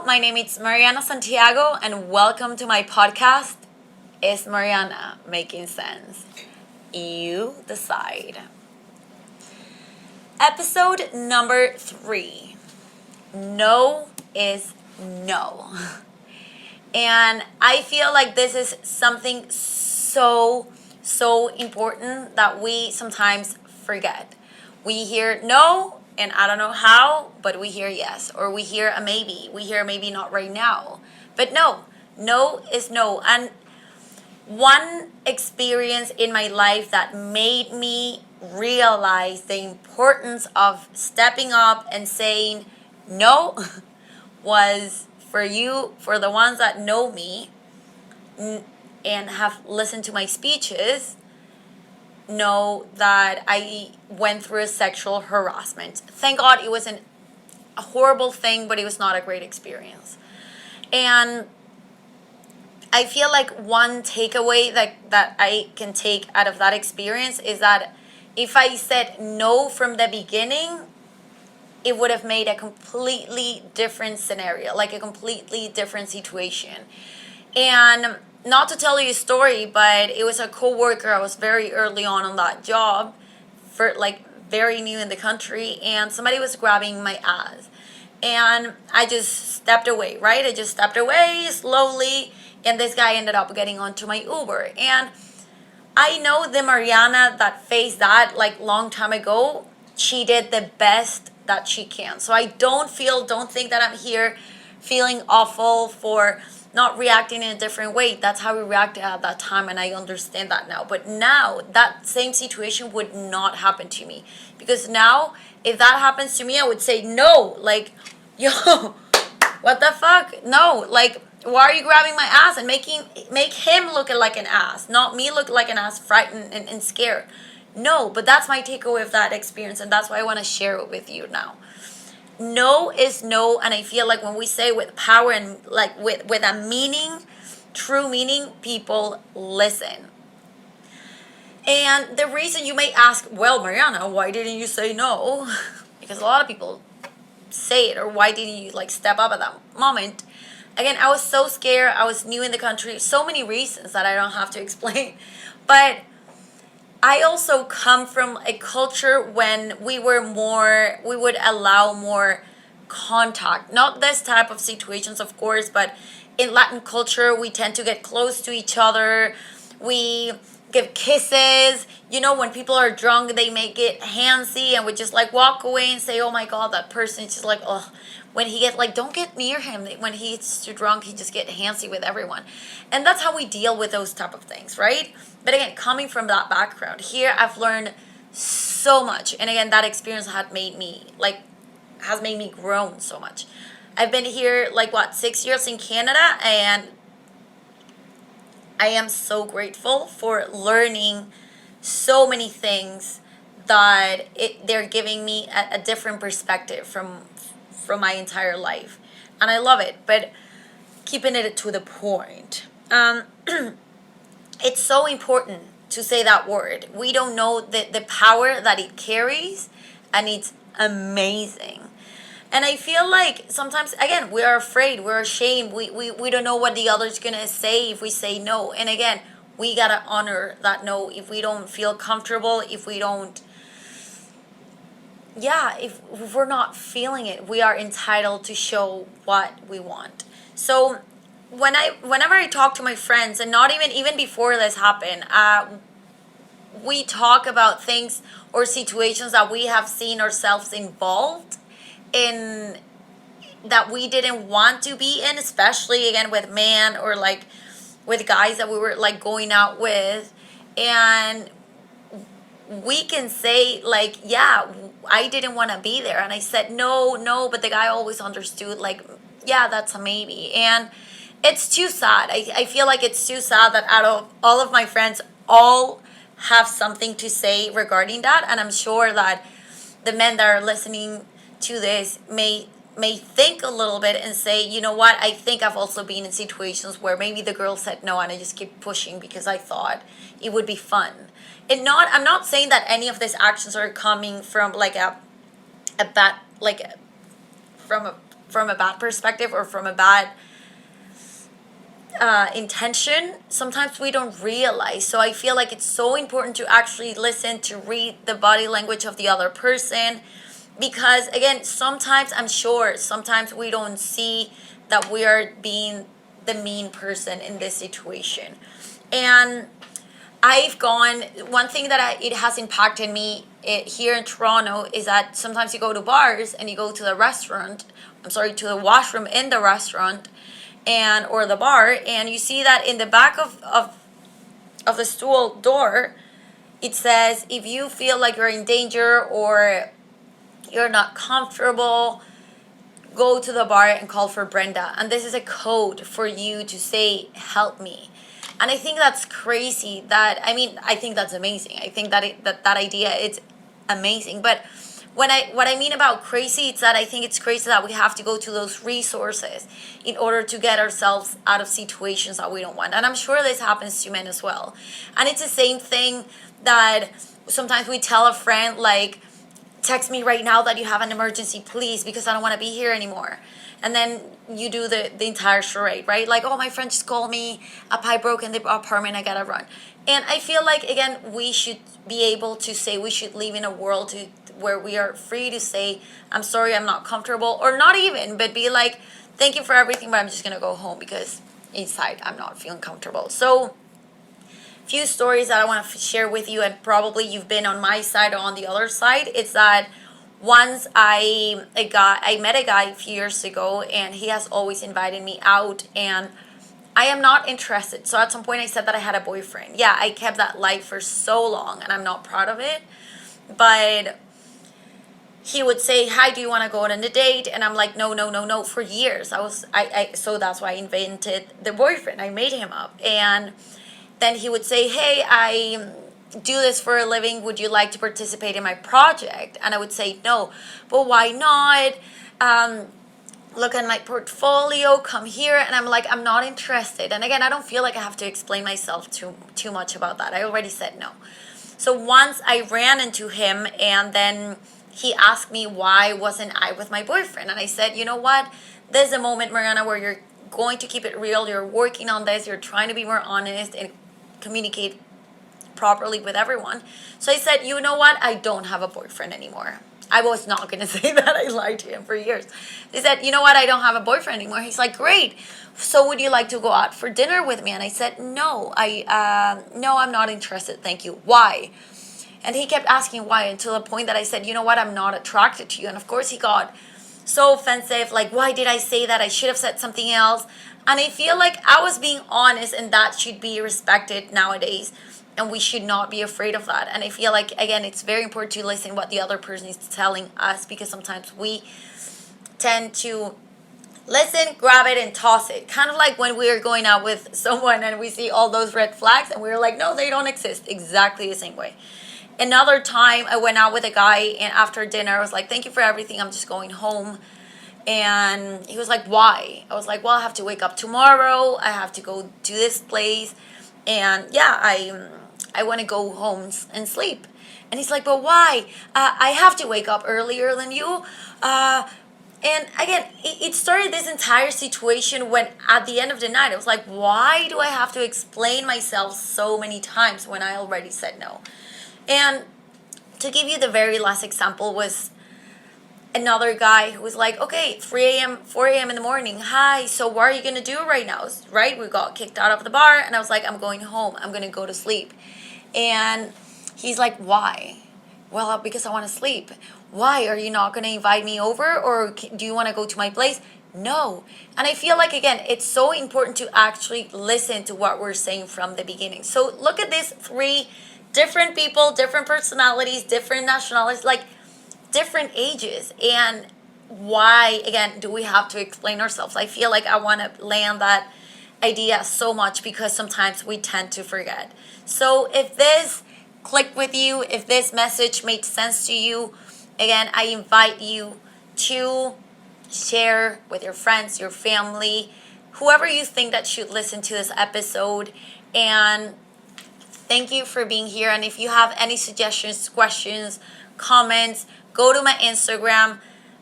my name is Mariana Santiago, and welcome to my podcast. Is Mariana making sense? You decide. Episode number 3. No is no. And I feel like this is something so important that we sometimes forget. We hear no, and I don't know how, but we hear yes. Or we hear a maybe. We hear maybe not right now. But no is no. And one experience in my life that made me realize the importance of stepping up and saying no was for the ones that know me and have listened to my speeches, know that I went through a sexual harassment. Thank God it wasn't a horrible thing, but it was not a great experience. And I feel like one takeaway that I can take out of that experience is that if I said no from the beginning, it would have made a completely different scenario, like a completely different situation. And not to tell you a story, but it was a coworker. I was very early on that job, for like very new in the country, and somebody was grabbing my ass. And I just stepped away, right? I just stepped away slowly, and this guy ended up getting onto my Uber. And I know the Mariana that faced that like long time ago, she did the best that she can. So I don't think that I'm here feeling awful for not reacting in a different way. That's how we reacted at that time, and I understand that now. But now that same situation would not happen to me, because now if that happens to me, I would say no, like, yo, what the fuck? No, like, why are you grabbing my ass and make him look like an ass, not me look like an ass, frightened and scared? No, but that's my takeaway of that experience, and that's why I want to share it with you now. No is no, and I feel like when we say with power and like with a meaning, true meaning, people listen. And the reason you may ask, well, Mariana, why didn't you say no? Because a lot of people say it, or why didn't you like step up at that moment? Again, I was so scared. I was new in the country. So many reasons that I don't have to explain. But I also come from a culture when we would allow more contact. Not this type of situations, of course, but in Latin culture, we tend to get close to each other. We give kisses. You know, when people are drunk, they make it handsy and would just like walk away and say, oh my God, that person is just like, oh. When he gets like, don't get near him. When he's too drunk, he just get handsy with everyone. And that's how we deal with those type of things, right? But again, coming from that background, here I've learned so much. And again, that experience has made me grown so much. I've been here 6 years in Canada, and I am so grateful for learning so many things that they're giving me a different perspective from my entire life, and I love it. But keeping it to the point, it's so important to say that word. We don't know the power that it carries, and it's amazing. And I feel like sometimes, again, we are afraid, we're ashamed, we don't know what the other's gonna say if we say no. And again, we gotta honor that no. If we don't feel comfortable, if we're not feeling it, we are entitled to show what we want. So whenever I talk to my friends, and not even before this happened, we talk about things or situations that we have seen ourselves involved in, that we didn't want to be in, especially again with men or like with guys that we were like going out with. And we can say like, yeah, I didn't want to be there, and I said no, but the guy always understood like, yeah, that's a maybe. And it's too sad. I feel like it's too sad that out of all of my friends, all have something to say regarding that. And I'm sure that the men that are listening to this may think a little bit and say, you know what, I think I've also been in situations where maybe the girl said no, and I just keep pushing because I thought it would be fun. I'm not saying that any of these actions are coming from like a bad, like from a from a bad perspective or from a bad intention, sometimes we don't realize. So I feel like it's so important to actually listen, to read the body language of the other person, because again, sometimes I'm sure sometimes we don't see that we are being the mean person in this situation. And I've gone, one thing that it has impacted me here in Toronto is that sometimes you go to bars and you go to the restaurant, to the washroom in the restaurant and or the bar, and you see that in the back of the stool door, it says, if you feel like you're in danger or you're not comfortable, go to the bar and call for Brenda. And this is a code for you to say, help me. And I think that's crazy. I think that's amazing. I think that idea is amazing. But what I mean about crazy, it's that I think it's crazy that we have to go to those resources in order to get ourselves out of situations that we don't want. And I'm sure this happens to men as well. And it's the same thing that sometimes we tell a friend, like, text me right now that you have an emergency, please, because I don't want to be here anymore. And then you do the entire charade, right? Like, oh, my friend just called me, a pipe broke in the apartment, I gotta run. And I feel like, again, we should be able to say, we should live in a world where we are free to say, I'm sorry, I'm not comfortable, or not even, but be like, thank you for everything, but I'm just gonna go home because inside I'm not feeling comfortable. So few stories that I want to share with you, and probably you've been on my side or on the other side. It's that once I met a guy a few years ago, and he has always invited me out, and I am not interested. So at some point I said that I had a boyfriend. Yeah, I kept that lie for so long, and I'm not proud of it. But he would say, hi, do you want to go on a date? And I'm like, no, for years. So that's why I invented the boyfriend. I made him up. And then he would say, hey, I do this for a living. Would you like to participate in my project? And I would say, no. But why not? Look at my portfolio. Come here. And I'm like, I'm not interested. And again, I don't feel like I have to explain myself too much about that. I already said no. So once I ran into him, and then he asked me why wasn't I with my boyfriend. And I said, you know what? There's a moment, Mariana, where you're going to keep it real. You're working on this. You're trying to be more honest and communicate properly with everyone. So I said, you know what? I don't have a boyfriend anymore. I was not going to say that. I lied to him for years. He said, you know what? I don't have a boyfriend anymore. He's like, great. So would you like to go out for dinner with me? And I said, no, no, I'm not interested. Thank you. Why? And he kept asking why, until the point that I said, you know what? I'm not attracted to you. And of course he got so offensive. Like, why did I say that? I should have said something else. And I feel like I was being honest, and that should be respected nowadays. And we should not be afraid of that. And I feel like, again, it's very important to listen what the other person is telling us, because sometimes we tend to listen, grab it, and toss it. Kind of like when we are going out with someone and we see all those red flags and we're like, no, they don't exist. Exactly the same way. Another time I went out with a guy, and after dinner I was like, thank you for everything, I'm just going home. And he was like, why? I was like, well, I have to wake up tomorrow. I have to go to this place. And yeah, I want to go home and sleep. And he's like, but why? I have to wake up earlier than you. And again, it started this entire situation when at the end of the night, I was like, why do I have to explain myself so many times when I already said no? And to give you the very last example was another guy who was like, okay, 3 a.m., 4 a.m. in the morning. Hi, so what are you going to do right now? Right? We got kicked out of the bar, and I was like, I'm going home. I'm going to go to sleep. And he's like, why? Well, because I want to sleep. Why? Are you not going to invite me over, or do you want to go to my place? No. And I feel like, again, it's so important to actually listen to what we're saying from the beginning. So look at these 3 different people, different personalities, different nationalities, like different ages. And why, again, do we have to explain ourselves? I feel like I want to land that idea so much, because sometimes we tend to forget. So if this clicked with you, if this message made sense to you, again, I invite you to share with your friends, your family, whoever you think that should listen to this episode. And thank you for being here. And if you have any suggestions, questions, comments, go to my Instagram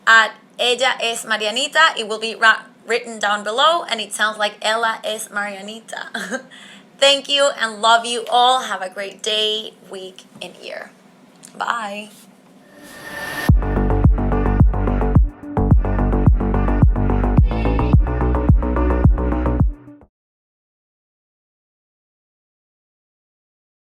at Ella es Marianita. It will be written down below, and it sounds like Ella es Marianita. Thank you and love you all. Have a great day, week, and year. Bye.